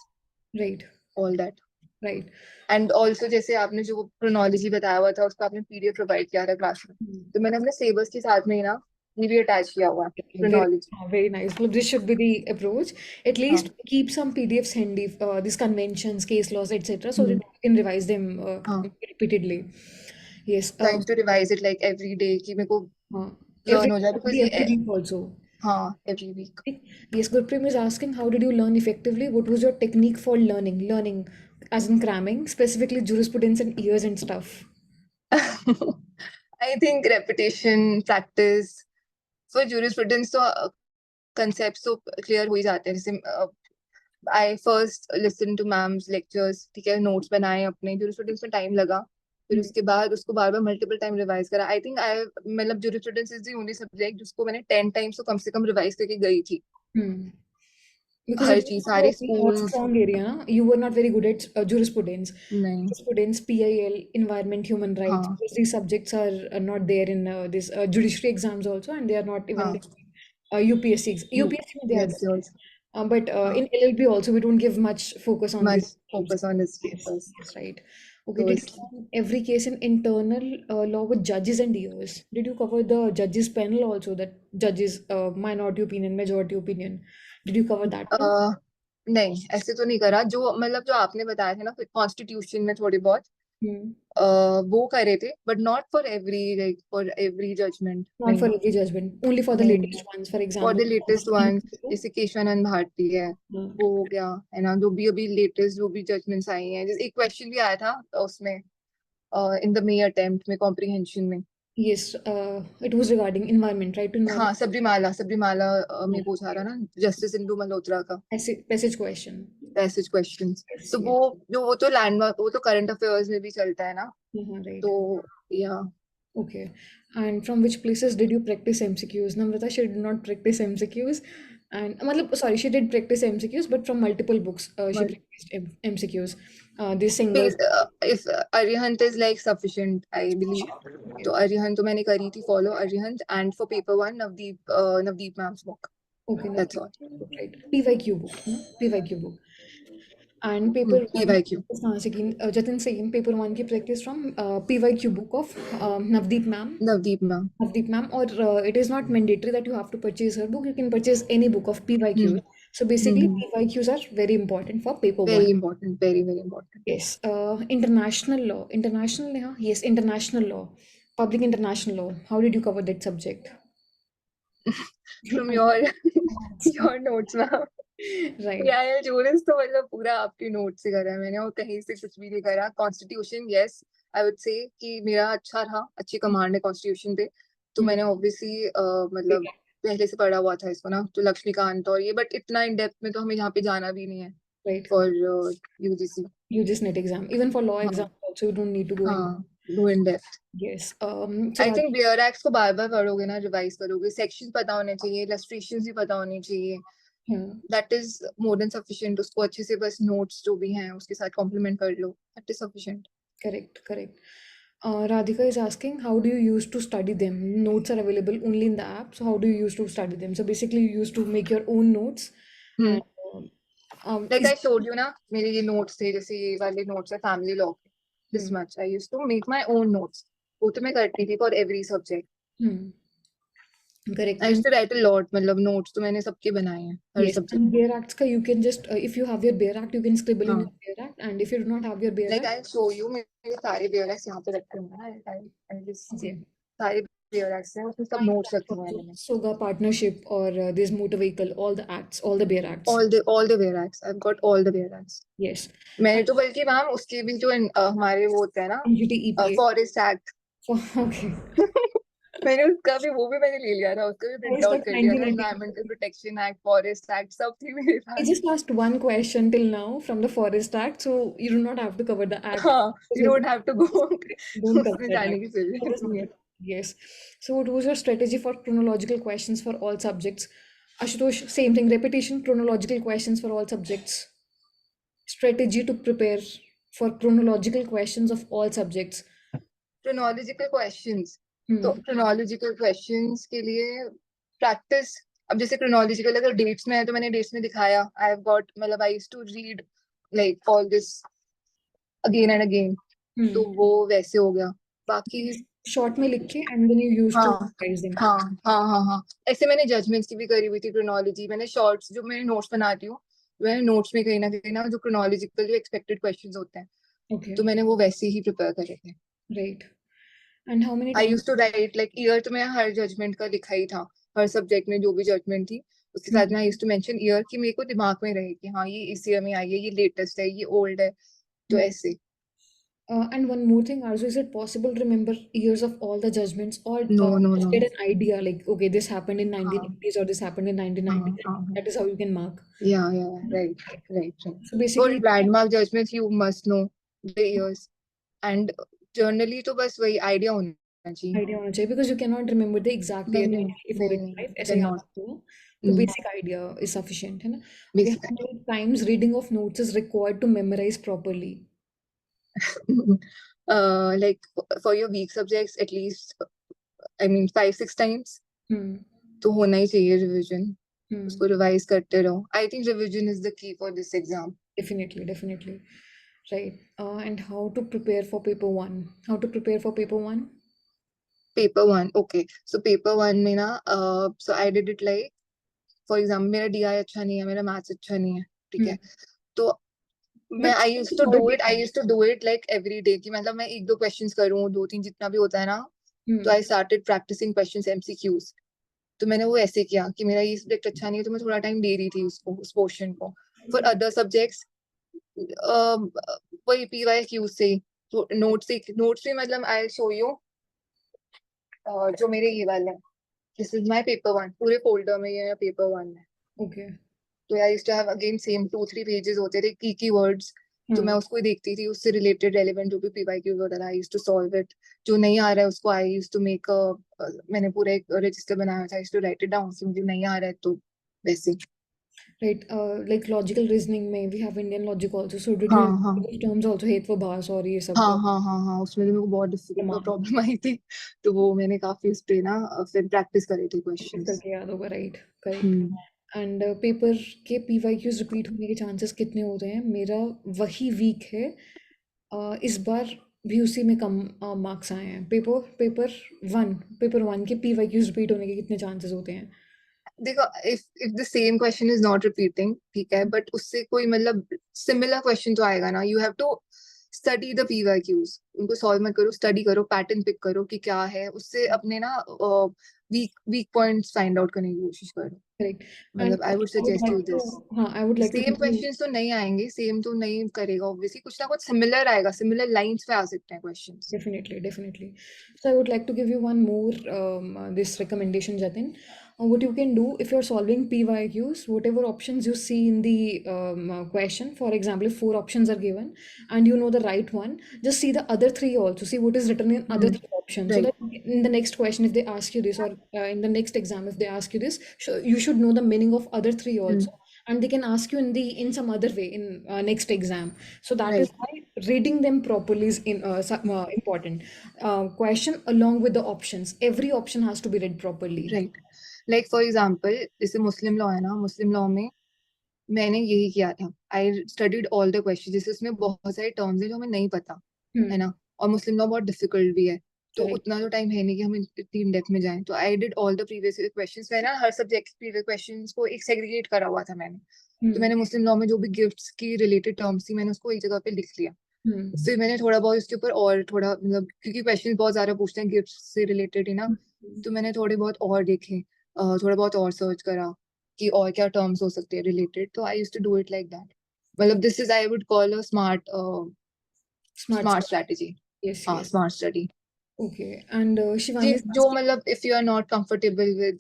right, all that right. And also जैसे आपने जो क्रोनोलॉजी बताया हुआ था उसका आपने पीडीएफ प्रोवाइड किया था क्लास में Hmm. तो मैंने अपने सिलेबस के साथ में ही ना ये भी अटैच किया हुआ है Very, chronology very nice. Well, this should be the approach. At least हाँ keep some PDFs handy, these conventions, case laws, etc., so that हम्म you can revise them हाँ repeatedly. Yes. Trying to revise it like every day कि मेरे को Every learn हो जाए because every ये week also. हाँ every week Okay. Yes, Gurpreem is asking, how did you learn effectively? What was your technique for learning? Learning, as in cramming, specifically jurisprudence and years and stuff. I think repetition practice for jurisprudence तो concept तो clear हो ही जाते हैं जैसे I first listen to ma'am's lectures ठीक है notes बनाए अपने जूरिस्प्रूडेंस में टाइम लगा फिर Hmm. उसके बाद उसको बार बार मल्टीपल टाइम रिवाइज करा आई थिंक आई मतलब jurisprudence is the only subject जिसको मैंने 10 टाइम्स तो कम से कम रिवाइज करके गई थी Hmm. Because it her was चीज not सारे your schools strong area, na? You were not very good at jurisprudence. नहीं Jurisprudence, PIL, environment, human rights. हाँ Because these subjects are not there in this judiciary exams also, and they are not even हाँ there in UPSC. You UPSC में they are yes there. Yes But हाँ in LLB also, we don't give much focus on these must issues. Focus on this Yes, बस yes, right. Okay, तो did you इसलिए learn every case in internal law with judges and years? Did you cover the judges panel also, that judges minority opinion, majority opinion? Did you cover that too? नहीं, ऐसे तो नहीं करा। जो मतलब जो आपने बताया था ना कॉन्स्टिट्यूशन में थोड़ी बहुत Hmm. वो करे थे, but not for every, like for every judgment, Not नहीं for every judgment, only for the नहीं latest नहीं। ones. For for the example, latest one, जैसे केशवानंद भारती है, Hmm. वो हो गया है ना, जो भी अभी लेटेस्ट जो भी जजमेंट्स आई हैं। जैसे एक क्वेश्चन भी आया था उसमें इन द मे अटेम्प्ट में कॉम्प्रिहेंशन में। Yes, it was regarding environment, right? To हाँ, environment सबरीमाला सबरीमाला में पूछा था ना, जस्टिस इंदु मल्होत्रा का passage question. Passage questions. Yes, तो yes. वो तो लैंडमार्क, वो तो करंट अफेयर्स में भी चलता है ना। Right. तो या Okay. And from which places did you practice MCQs? Namrata, she did not practice MCQs. And, matlab, sorry, she did practice MCQs, but from multiple books, she practiced MCQs. These singles. If Arihant is like sufficient I believe. तो अरिहंत तो मैंने करी थी follow, Arihant, and for paper one Navdeep ma'am's book, Okay, no, that's all. right. PYQ book. PYQ book. And paper one, PYQ. Jatin saying paper one की practice from PYQ book of Navdeep ma'am. Navdeep ma'am. Navdeep ma'am, or it is not mandatory that you have to purchase her book. You can purchase any book of PYQs. So basically, PYQs are very important for paper very one. Important, very very important. Yes, international law. International law. Yes, international law. Public international law. How did you cover that subject? From your your notes ma'am. Right. या juris तो मतलब पूरा आपके note से करा है मैंने, और कहीं से कुछ भी नहीं करा। Constitution, yes, I would say कि मेरा अच्छा रहा, अच्छी कमांड है कॉन्स्टिट्यूशन पे। तो Hmm. मैंने ऑब्वियसली मतलब पहले से पढ़ा हुआ था इसको ना, तो लक्ष्मीकांत और ये, बट इतना इन डेप्थ में तो हमें यहाँ पे जाना भी नहीं है Right. For UGC. You just net exam. Even for law हाँ exam also, you don't need to go in. हाँ, no in depth. Yes. So I think bare act को बार बार पढ़ोगे ना, रिवाइज करोगे, सेक्शन पता होने चाहिए, इलस्ट्रेशन भी पता होने चाहिए, yeah, that is more than sufficient. उसको अच्छे से बस नोट्स जो भी हैं उसके साथ कॉम्प्लीमेंट कर लो, that is sufficient. correct, correct. Radhika is asking, how do you use to study them? Notes are available only in the app. So how do you use to study them? So basically, you used to make your own notes. And like is I showed you ना, मेरे ये notes थे, जैसे ये वाले notes है family law के, this hmm, much I used to make my own notes. वो तो मैं करती थी for every subject. hmm, correct. I And used to write a lot, मतलब नोट्स तो मैंने सबके बनाए हैं हर yes, subject. and Bear Acts ka you can just if you have your Bear Act, you can scribble in हाँ, your Bear Act. And if you do not have your Bear like Act, I show you, मेरे सारे BRS यहाँ पे रखे हुए हैं, I just see, okay. सारे BRS हैं, उसमें सब नोट्स रखे हुए हैं मैंने। Soga partnership or this motor vehicle, all the acts, all the Bear Acts. all the BRS, I've got all the BRS। Yes. मैंने तो बल्कि मैम उसके भी जो हमारे वो होते हैं ना, NGT EPA. Forest act, Okay. मैंने उसका भी, वो भी मैंने ले लिया था, उसका भी How print is out that कर लिया था। 1990? Environmental protection act, forest act, सब थी मेरे I pass. just asked one question till now from the Forest Act, so you do not have to cover the act. हाँ, you don't have to go Don't cover उसमें that जाने act. की I जरूरत just नहीं need. है। Yes. So what was your strategy for chronological questions for all subjects? Ashutosh, same thing, repetition, chronological questions for all subjects. Strategy to prepare for chronological questions of all subjects. Chronological questions, तो Hmm. Chronological questions के लिए practice. अब जैसे chronological अगर dates में है तो मैंने डेट्स में दिखाया, आई हैव गॉट, मतलब I used to read like all this again and again, Hmm. तो वो वैसे हो गया। बाकी Short में लिख के and then you used to हाँ revise them. हाँ हाँ हाँ हाँ, ऐसे मैंने जजमेंट्स की भी करी हुई थी क्रोनोलॉजी। मैंने शॉर्ट्स जो मैंने नोट्स बनाती हूँ, मैंने नोट्स में कहीं ना जो क्रोनोलॉजिकल जो एक्सपेक्टेड क्वेश्चंस होते हैं, Okay. तो मैंने वो वैसे ही प्रिपेयर करे थे। Right. And how many I times? Use to write like year, तो मैं हर जजमेंट का लिखा ही था, हर सब्जेक्ट में जो भी जजमेंट थी उसके साथ में आई यूज टू मेंशन ईयर, कि मेरे को दिमाग में रहे कि हाँ ये इस ईयर में आई है, ये लेटेस्ट है, ये ओल्ड है, तो Hmm. ऐसे। And one more thing, Arzu, is it possible to remember years of all the judgments or no no just no. get an idea like, okay, this happened in हाँ 1980s or this happened in हाँ 1990s? हाँ, That is how you can mark. या right right right. So for basically, landmark judgments you must know the years, and generally तो बस वही idea होना चाहिए। idea होना चाहिए because you cannot remember the exact year नहीं नहीं 1984, नहीं 85 नहीं, ऐसे कैन याद नॉट। रखो ना. तो basic idea is sufficient है ना. Okay, basic how many times reading of notes is required to memorize properly? like for your weak subjects at least, I mean 5-6 times Hmm. तो होना ही चाहिए रिवीजन। Hmm. उसको revise करते रहो। I think revision is the key for this exam. Definitely, definitely. Right. And how to prepare for paper one? How to prepare for paper one? Paper one, okay, so paper one में ना, so I did it like, for example मेरा DI अच्छा नहीं है, मेरा maths अच्छा नहीं है, ठीक है। तो मैं But I used to do it like every day, कि मतलब मैं 1-2 क्वेश्चंस करूँ, 2-3 जितना भी होता है ना। तो I started practicing questions MCQs। तो मैंने वो ऐसे किया कि मेरा ये सब्जेक्ट अच्छा नहीं है तो मैं थोड़ा टाइम दे रही थी उसको, उस पोर्शन को। फॉर अदर सब्जेक्ट्स वही PYQ से, तो नोट्स भी मतलब आई शो यू, जो मेरे ये वाले हैं, दिस इज माय पेपर 1, पूरे फोल्डर में ये पेपर 1 है। okay. तो I used to have again same 2-3 pages होते थे, की वर्ड्स। तो मैं उसको ही देखती थी, उससे रिलेटेड रेलेवेंट जो भी PYQ वगैरह, I used to solve it. जो नहीं आ रहा है उसको आई यूज्ड टू मेक मैंने पूरा एक रजिस्टर बनाया था, I used to write it down कि मुझे नहीं आ रहा है तो वैसे। Right, like logical reasoning में we have Indian logic also. So did you हाँ हाँ those terms also hate for bars और ये सब हाँ हाँ हाँ हाँ, उसमें तो मेरे को बहुत प्रॉब्लम आई थी। तो वो मैंने काफी उस पे ना फिर प्रैक्टिस करे थे क्वेश्चंस। करके याद होगा, right? Correct. Hmm. And paper के PYQs रिपीट होने के चांसेस कितने होते हैं? मेरा वही वीक है, इस बार भी उसी में कम मार्क्स आए हैं। पेपर वन के PYQs रिपीट होने के कितने चांसेस होते हैं? देखो, if the same question is not repeating, ठीक है, बट उससे कोई मतलब सिमिलर क्वेश्चन तो आएगा ना, you have to study the PYQs, उनको सॉल्व मत करो, स्टडी करो, पैटर्न पिक करो कि क्या है, उससे अपने ना week week points find out करने की कोशिश करो। करेक्ट। एंड मतलब I would I would suggest like you to, this. हाँ, I would like to same give you, questions तो नहीं आएंगे, सेम तो नहीं करेगा ऑब्वियसली, कुछ ना कुछ सिमिलर आएगा, सिमिलर लाइंस पे आ सकते हैं questions. definitely, definitely. So I would like to give you one more this recommendation, Jatin. What you can do if you're solving PYQs, whatever options you see in the question, for example, if 4 options are given and you know the right one, just see the other 3 also. See what is written in other 3 options, so right. that in the next question, if they ask you this, or in the next exam, if they ask you this, you should know the meaning of other 3 also, and they can ask you in some other way in next exam. So that is right. why reading them properly is important. Question along with the options. Every option has to be read properly. Right. Like for example, जैसे मुस्लिम law है ना, मुस्लिम law में मैंने यही किया था, I studied all the question, जैसे उसमें बहुत सारे टर्म्स हैं जो हमें नहीं पता है Hmm. ना, और मुस्लिम लॉ बहुत डिफिकल्ट भी है। तो Correct. उतना तो टाइम है नहीं कि हम इतनी इन डेप्थ में जाएं, तो I did all the previous questions. मैंने ना हर सब्जेक्ट के प्रीवियस क्वेश्चंस को एक सेग्रीगेट करा हुआ था मैंने। तो Hmm. मैंने मुस्लिम लॉ में जो भी गिफ्ट्स की रिलेटेड टर्म्स थी, मैंने उसको एक जगह पे लिख लिया। Hmm. फिर मैंने थोड़ा बहुत उसके ऊपर और थोड़ा मतलब, क्योंकि क्वेश्चन बहुत ज्यादा पूछते हैं गिफ्ट से रिलेटेड ही ना, तो मैंने थोड़े बहुत और देखे, थोड़ा बहुत और सर्च करा कि और क्या टर्म्स हो सकते हैं रिलेटेड। तो I used to do it like that. मतलब this is I would call a smart Smart smart stuff. Strategy. Yes, हाँ, yes. Smart study. Okay. And जी, Shivani is जो asking. मतलब if you are not comfortable with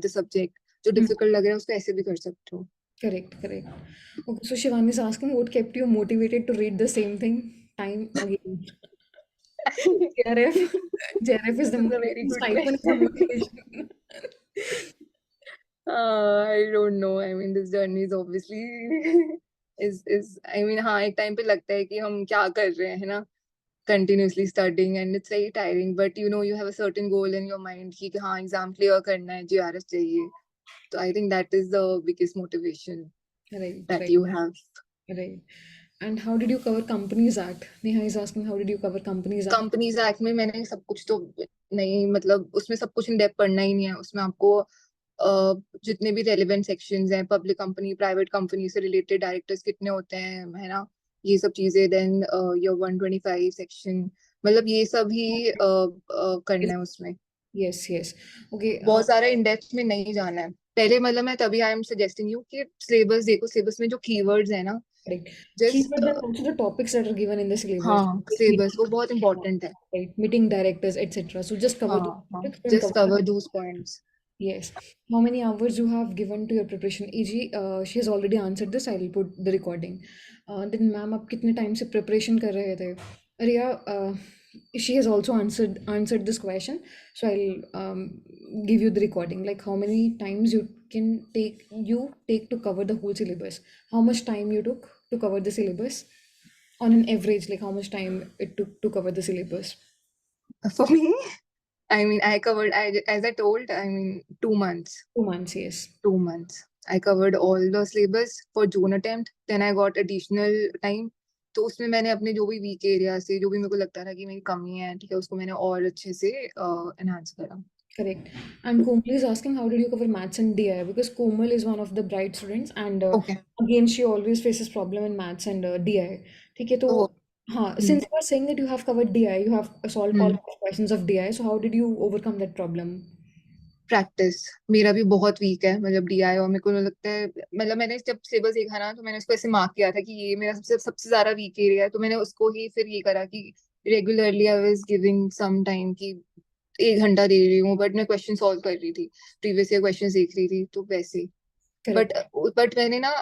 the subject, जो Hmm. Difficult लग रहा है उसको ऐसे भी कर सकते हो। Correct, correct. Okay, so Shivani is asking, what kept you motivated to read the same thing time again? JRF, JRF is the this is a very motivation. Good Stipend is the question. motivation. I don't know. I mean, this journey is obviously is I mean, हाँ, एक time पे लगता है कि हम क्या कर रहे हैं ना, continuously studying and it's very tiring, but you know you have a certain goal in your mind कि हाँ एग्जाम क्लियर करना है, JRF चाहिए। तो I think that is the biggest motivation Right, that right, you have. right. And how did you cover Companies Act? Neha is asking, how did you cover Companies Act? Companies act में मैंने सब कुछ तो नहीं, मतलब उसमें सब कुछ इन डेप्थ पढ़ना ही नहीं है, उसमें आपको जितने भी रेलिवेंट सेक्शंस हैं, पब्लिक कंपनी प्राइवेट कंपनी से रिलेटेड डायरेक्टर्स कितने होते हैं, है ना, ये सब चीजें, देन योर 125 सेक्शन, मतलब ये सब ही करना Yes, है उसमें। yes, yes. Okay, बहुत सारा इन डेप्थ में नहीं जाना है पहले, मतलब मैं तभी आई एम सजेस्टिंग यू कि सिलेबस देखो, सिलेबस में जो कीवर्ड्स है ना, correct. Just Keywords are also the topics that are given in the syllabus. हाँ, Like सिलेबस वो बहुत इंपॉर्टेंट है। right, meeting directors, etc. So just cover those हाँ हाँ, topics, don't just cover cover the. Those points. Yes. How many hours you have given to your preparation? EG, she has already answered this. I will put the recording. Then ma'am, आप कितने time से preparation कर रहे थे? Riya, she has also answered this question. So I'll give you the recording. Like how many times you take to cover the whole syllabus? How much time you took to cover the syllabus? On an average, like how much time it took to cover the syllabus? For me, I mean, as I told, I mean, 2 months. 2 months, yes. 2 months. I covered all the syllabus for June attempt. Then I got additional time. तो उसमें मैंने अपने जो भी week area से, जो भी मेरे को लगता था कि मेरी कमी है, ठीक है, उसको मैंने और अच्छे से एनहांस करा। Correct. And Komal is asking, how did you cover maths and DI? Because Komal is one of the bright students, and Okay. again, she always faces problem in maths and DI. ठीक है तो तो हाँ, हम्म, since you are saying that you have covered DI, you have solved all hmm, of the questions of DI, so how did you overcome that problem? Practice मेरा भी बहुत week है, मतलब डीआई, और मेरे को लगता है, मतलब मैंने जब सिलेबस देखा ना तो मैंने उसको ऐसे मार्क किया था कि ये मेरा सबसे सबसे ज्यादा वीक एरिया है, तो मैंने उसको ही फिर ये करा कि regularly I was giving some time कि 1 घंटा दे रही हूँ, बट मैं क्वेश्चन सॉल्व कर रही थी, प्रीवियस ईयर क्वेश्चन देख रही थी, तो वैसे। But Correct. बट मैंने ना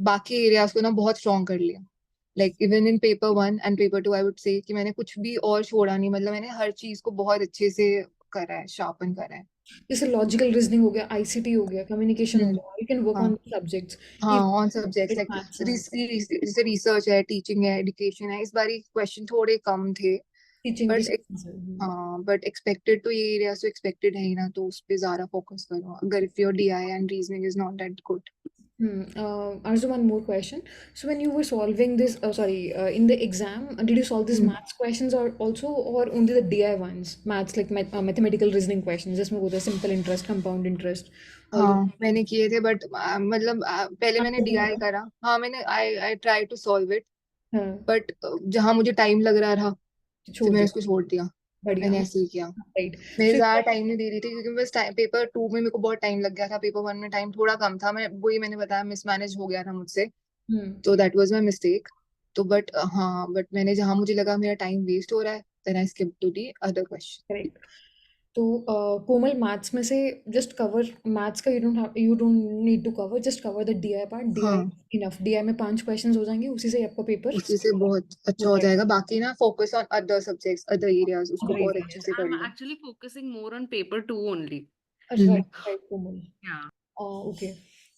बाकी एरियाज को ना बहुत स्ट्रॉन्ग कर लिया, like even in paper 1 and paper 2 I would say कि मैंने कुछ भी और छोड़ा नहीं, मतलब मैंने हर चीज को बहुत अच्छे से करा है, शार्पन करा है। जैसे लॉजिकल रीजनिंग हो गया, आईसीटी हो गया, कम्युनिकेशन हो हम्म। गया, यू कैन वर्क हाँ, ऑन सब्जेक्ट्स हाँ, if on subjects like maths जैसे रिसर्च है, टीचिंग है, एजुकेशन है, इस बारी क्वेश्चन थोड़े कम थे, टीचिंग के बट सेक्शन से। हाँ, बट एक्सपेक्टेड तो ये एरिया तो एक्सपेक्टेड है ही ना, तो उस पे ज्यादा फोकस करो अगर if your DI and reasoning is not that good. Also, one more question. So, when you were solving this, in the exam, did you solve these maths questions or also, or only the DI ones? Maths like mathematical reasoning questions. Just more the simple interest, compound interest, all the. हाँ, मैंने किए थे, but मतलब पहले मैंने आपको नहीं DI लगा? करा, हाँ मैंने I I try to solve it, हाँ, बट जहाँ मुझे टाइम लग रहा था तो फिर छोड़ मैंने दिया। उसको छोड़ दिया, बढ़िया। मैंने ऐसे ही किया। राइट। मैं सो ज्यादा टाइम नहीं दे रही थी क्योंकि बस पेपर 2 में मेरे को बहुत टाइम लग गया था, पेपर 1 में टाइम थोड़ा कम था, मैं वही मैंने बताया मिसमैनेज हो गया था मुझसे, हम्म। तो दैट वाज माय मिस्टेक। तो बट हाँ, बट मैंने जहाँ मुझे लगा मेरा टाइम वेस्ट हो रहा है, then I skip to the other question. Correct. तो कोमल, मैथ्स में से जस्ट कवर मैथ्स का, you don't need to cover, just cover the DI part. DI हाँ, इनफ। डीआई में 5 क्वेश्चंस हो जाएंगे, उसी से आपका पेपर उसी से बहुत हो अच्छा हो जाएगा। जाएगा, बाकी ना focus on other subjects, other areas, उसको Great. और अच्छे Yes, से कर I'm low. actually focusing more on paper two only. Hmm, Right, right, Komal. Yeah. Okay.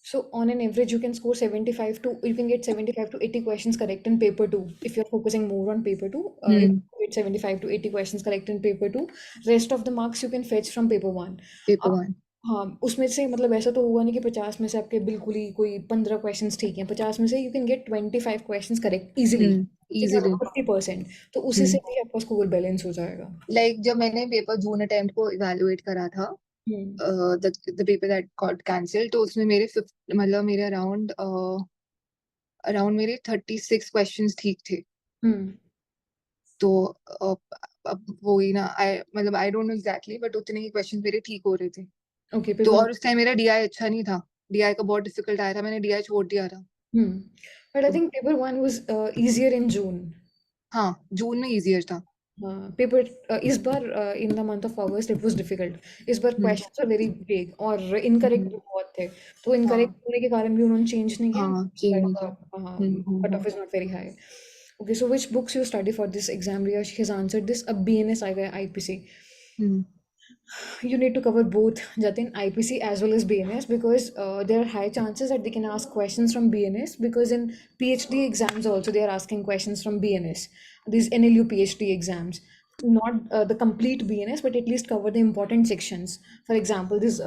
So on an average, you can score 75 to, you can get 75 to 80 questions correct in paper two. If you're focusing more on paper two, you hmm, can get 75 to 80 questions correct in paper two. Rest of the marks you can fetch from paper one. अब paper 1। हाँ, उसमें से मतलब ऐसा तो हुआ नहीं कि 50 में से आपके बिल्कुल ही कोई 15 क्वेश्चंस ठीक हैं। 50 में से you can get 25 questions correct easily. ठीक है, इजीली। 50%। तो उसी से हम्म, भी आपका स्कोर बैलेंस हो जाएगा। लाइक जब मैंने पेपर जून अटेम्प्ट को इवेलुएट करा था, hmm. The paper that got cancelled, तो उसमें मेरे 50, मतलब मेरे अराउंड अराउंड मेरे 36 क्वेश्चंस ठीक थे। हम्म। तो अ, अब वही ना, आई मतलब I don't know exactly, but उतने ही क्वेश्चन मेरे ठीक हो रहे थे। ओके, तो पेपर। और उस टाइम मेरा डीआई अच्छा नहीं था, डीआई का बहुत डिफिकल्ट आया था, मैंने डीआई छोड़ दिया था। Hmm. But I तो think paper one was easier in June. हाँ, जून में इजियर था। पेपर इस बार in the month of August it was difficult. इस बार हम्म, questions are very big और incorrect हम्म, भी बहुत थे। तो incorrect हाँ, होने के कारण भी उन्होंने change नहीं किया। हाँ, चेंज नहीं किया। Cut off is not very high. Okay, so which books you study for this exam? Riya, she has answered this. अब BNS आएगा IPC. Hmm, You need to cover both Jatin, IPC as well as BNS, because there are high chances that they can ask questions from BNS, because in PhD exams also they are asking questions from BNS. These NLU PhD exams, not the complete BNS, but at least cover the important sections. For example, these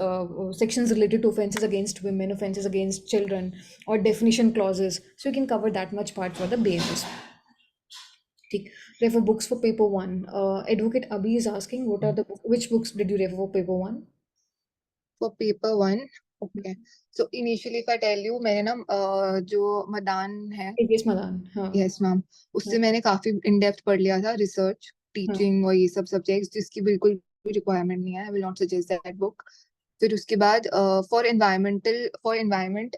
sections related to offenses against women, offenses against children, or definition clauses. So you can cover that much part for the BNS. ठीक. Refer books for paper one. Advocate Abhi is asking, what are the which books did you refer for paper one? For paper 1। Okay, so initially if I tell you, मैंने ना जो मदान है, ABS Madan. हाँ. Yes ma'am, हाँ. उससे मैंने काफी in depth पढ़ लिया था, रिसर्च, हाँ. टीचिंग और ये सब सब्जेक्ट्स, जिसकी बिल्कुल भी रिक्वायरमेंट नहीं है, I will not suggest that book. फिर उसके बाद फॉर एनवायरमेंट,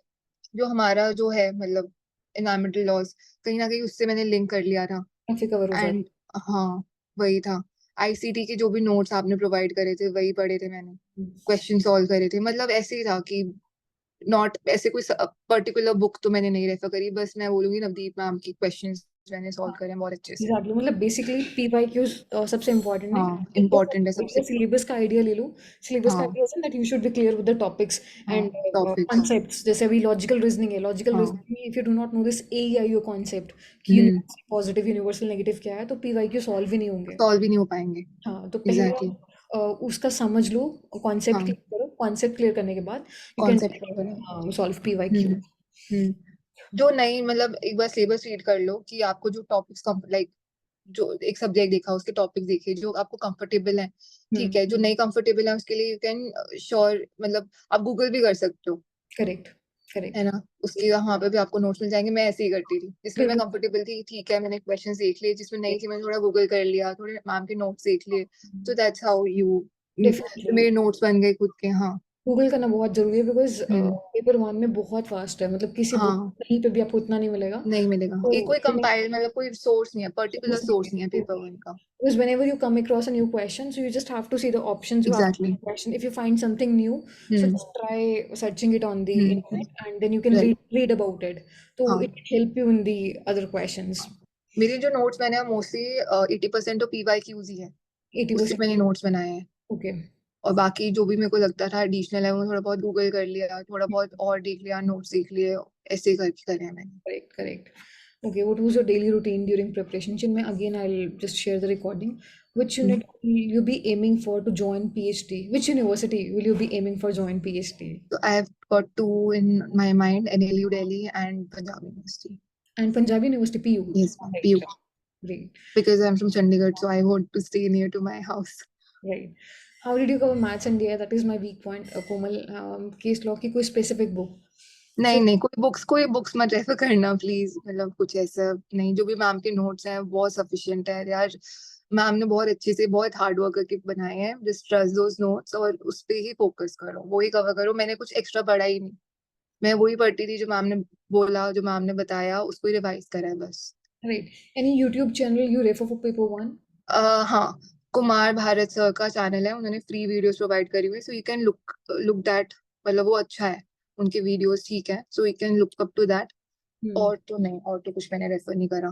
जो हमारा जो है मतलब एनवायरमेंटल लॉज, कहीं ना कहीं उससे मैंने लिंक कर लिया था। काफी कवर हो एंड हाँ, वही था, आईसीटी के जो भी नोट्स आपने प्रोवाइड करे थे वही पढ़े थे मैंने, जाएगा. क्वेश्चन सॉल्व करे थे, मतलब ऐसे ही था कि नॉट ऐसे कोई पर्टिकुलर बुक तो मैंने नहीं रेफर करी, बस मैं बोलूंगी नवदीप मैम की क्वेश्चंस मैंने सॉल्व करे हैं बहुत अच्छे से। एग्जैक्टली, मतलब बेसिकली PYQs सबसे इम्पोर्टेंट है. हाँ, इम्पोर्टेंट है सबसे। सिलेबस का आइडिया ले लो. सिलेबस का हाँ, idea that you should be clear with the topics हाँ, एंड टॉपिक्स। कॉन्सेप्ट्स. जैसे अभी लॉजिकल रीजनिंग है. लॉजिकल हाँ, रीजनिंग में if you do not know this AEIO concept कि हम्म, यूनिवर्सल पॉजिटिव यूनिवर्सल नेगेटिव क्या है, तो PYQ सॉल्व ही नहीं होंगे. सॉल्व ही नहीं हो पाएंगे। हाँ, तो पहले एग्जैक्टली आप उसका समझ लो. कॉन्सेप्ट हाँ, क्लियर करो. कॉन्सेप्ट क्लियर करने के बाद यू कैन कॉन्सेप्ट वगैरह। Solve PYQ. हम्म, हम्म, जो नहीं, मतलब एक बार सिलेबस रीड कर लो कि आपको जो टॉपिक्स जो एक सब्जेक्ट देखा, उसके टॉपिक देखे जो आपको कंफर्टेबल है, ठीक है। जो नहीं कंफर्टेबल है उसके लिए यू कैन श्योर, मतलब आप गूगल भी कर सकते हो, करेक्ट है करेक्ट। ना। उसके वहां पे भी आपको नोट्स मिल जाएंगे। मैं ऐसे ही करती थी, जिसमें मैं कंफर्टेबल थी ठीक है, मैंने क्वेश्चंस देख लिए, जिसमें नहीं थी मैंने थोड़ा गूगल कर लिया, थोड़े मैम के नोट्स देख लिए। तो दैट्स हाउ यू, डेफिनेटली मेरे नोट्स बन गए खुद के। हाँ। गूगल करना बहुत जरूरी है, बिकॉज हम्म। पेपर वन में बहुत फास्ट है, मतलब किसी बुक हाँ, कहीं पे भी आपको इतना नहीं मिलेगा। नहीं मिलेगा, तो एक कोई कंपाइल मतलब कोई सोर्स नहीं है, पर्टिकुलर सोर्स नहीं है पेपर वन का। because whenever you come across a new question, so you just have to see the options, you have to see exactly. the question. If you find something new, so hmm. just try searching it on the hmm. internet, and then you can right. read about it. So हाँ, it can help you in the other questions. मेरे जो notes मैंने mostly 80% तो PYQs ही है, उससे 80%. मैंने notes बनाए हैं। Okay. और बाकी जो भी मेरे को लगता था एडिशनल है वो थोड़ा बहुत गूगल कर लिया, थोड़ा बहुत और देख लिया, नोट्स देख लिए, ऐसे करके करे हैं मैंने। Correct, correct. Okay, what was your daily routine during preparation? Chinmay, again, I'll just share the recording. Which unit will you be aiming for to join PhD? Which university will you be aiming for join PhD? So I have got two in my mind, NLU Delhi and Punjab University. And Punjab University, PU. Yes, ma'am. Right, PU. great, Because I'm from Chandigarh, so I want to stay near to my house. right. How did you cover maths and DI? That is my weak point. Komal, case law की कोई specific book? नहीं So, नहीं, कोई books मत refer करना please, मतलब कुछ ऐसा नहीं। जो भी मैम के नोट्स हैं बहुत सफिशिएंट है यार। मैम ने बहुत अच्छे से बहुत हार्ड वर्क करके बनाए हैं। जस्ट ट्रस्ट दोस नोट्स और उस पे ही फोकस करो, वो ही कवर करो। मैंने कुछ एक्स्ट्रा पढ़ा ही नहीं, मैं वही पढ़ती थी जो मैम ने बोला, जो मैम ने बताया उसको ही रिवाइज करा है बस। right. Any YouTube channel you refer for paper one? हाँ, कुमार भारत सर का चैनल है, उन्होंने फ्री वीडियोस प्रोवाइड करी हुई है, so you can look look that. मतलब वो अच्छा है, उनके वीडियोस ठीक है, so you can look up to that. Hmm. और तो नहीं, और तो कुछ मैंने रेफर नहीं करा।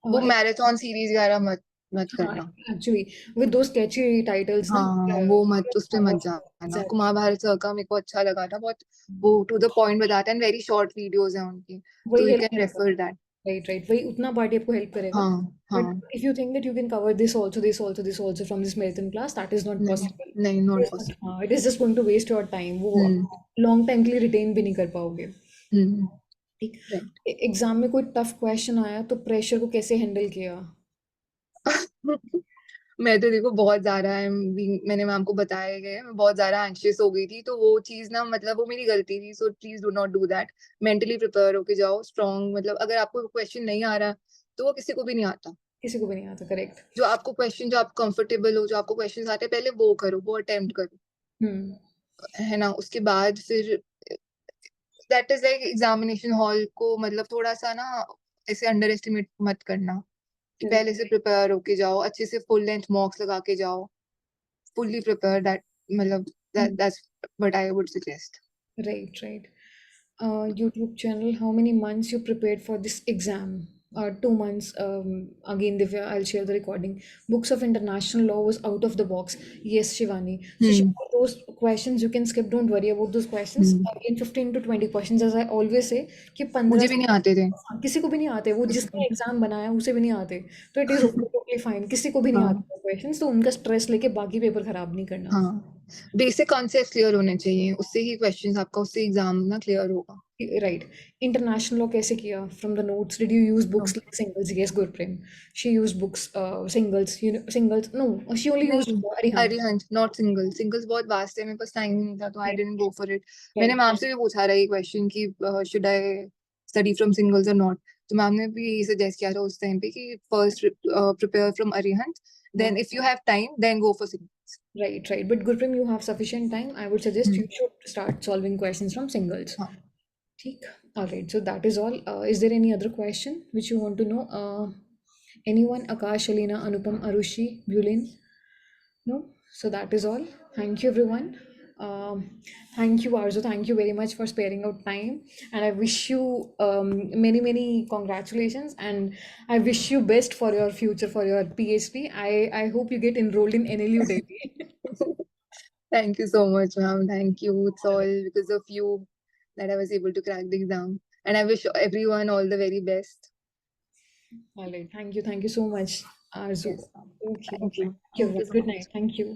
वो Uh, मैराथन सीरीज वगैरह मत मत हाँ, करना। actually, with those sketchy titles, ना, हाँ, वो मत, उस पे मत जाना। exactly. कुमार भारत सर का मेरे को अच्छा लगा था बहुत, वो टू द पॉइंट बताते हैं, वेरी शॉर्ट वीडियोस हैं उनकी, तो वही यू हेल्प कैन करेगा, रेफर दैट। राइट राइट, वही उतना पार्ट आपको हेल्प करेगा. हाँ बट हाँ। If you think that you can cover this also from this marathon class, that is not नहीं पॉसिबल. नहीं, नॉट पॉसिबल। हाँ, it is just going to waste your time, वो हम्म। लॉन्ग टाइम के लिए retain भी नहीं कर पाओगे. हम्म। ठीक. राइट। एग्जाम में कोई टफ क्वेश्चन आया तो प्रेशर को कैसे हैंडल किया? मैं तो देखो बहुत ज्यादा मैंने मैम को बताया गया, मैं बहुत ज्यादा एंशियस हो गई थी, तो वो चीज ना, मतलब वो मेरी गलती थी, so please do not do that. Mentally prepare होके जाओ, स्ट्रांग, मतलब अगर आपको क्वेश्चन नहीं आ रहा तो वो किसी को भी नहीं आता। किसी को भी नहीं आता, करेक्ट. जो आप कंफर्टेबल हो, जो आपको क्वेश्चन आते हैं, पहले वो करो, वो अटेम्प्ट करो, हम्म. है ना। उसके बाद फिर that is like examination hall को, मतलब थोड़ा सा ना ऐसे अंडर एस्टिमेट मत करना, कि करेक्ट. पहले से प्रिपेयर होके जाओ, अच्छे से फुल लेंथ मॉक्स लगा के जाओ, fully prepared, that मतलब that's what I would suggest. Right, right. YouTube channel, how many months you prepared for this exam? 2 months. Again, Divya, I'll share the recording. Books of International Law was out of the box. Yes, Shivani. So, hmm. those questions you can skip. Don't worry about those questions. Hmm. Again, 15 to 20 questions, as I always say, कि 15 मुझे भी से, नहीं आते थे किसी को भी नहीं आते, वो किसी जिसने को। एग्जाम बनाया उसे भी नहीं आते. तो it is okay, totally fine, किसी को भी नहीं हाँ आते क्वेश्चंस, तो उनका स्ट्रेस लेके बाकी पेपर खराब नहीं करना. हाँ, बेसिक कॉन्सेप्ट क्लियर होने चाहिए, उससे ही क्वेश्चंस आपका, उससे एग्जाम ना क्लियर होगा। Right. International law कैसे किया? From the notes, did you use books हाँ। like singles? Yes, Gurprem. She used books, singles. You know, singles. No, she only used नहीं, Arihant. Arihant not single, singles बहुत vast है, मेरे पास time नहीं था, तो आई Right. Didn't go for it. मैंने Right. Ma'am से भी पूछा रहा ये क्वेश्चन कि should I study from singles और नॉट, तो मैम ने भी यही सजेस्ट किया था उस टाइम पे कि first prepare from Arihant, then if you have time then go for singles. Right. Right. But Gurprem, you have sufficient time. I would suggest you should start solving questions from singles. हाँ। ठीक. All right. So that is all. Is there any other question which you want to know? Anyone? Akash, Alina, Anupam, Arushi, Bulin? No? So that is all. Thank you, everyone. Thank you, Arzoo. Thank you very much for sparing out time. And I wish you many, many congratulations. And I wish you best for your future, for your PhD. I hope you get enrolled in NLU Delhi. Thank you so much, ma'am. Thank you. It's all because of you that I was able to crack the exam. And I wish everyone all the very best. All right. Thank you. Thank you so much, Arzoo. Yes, ma'am. Okay. Thank you. Thank you, Thank you everyone. so Good much. night. Thank you.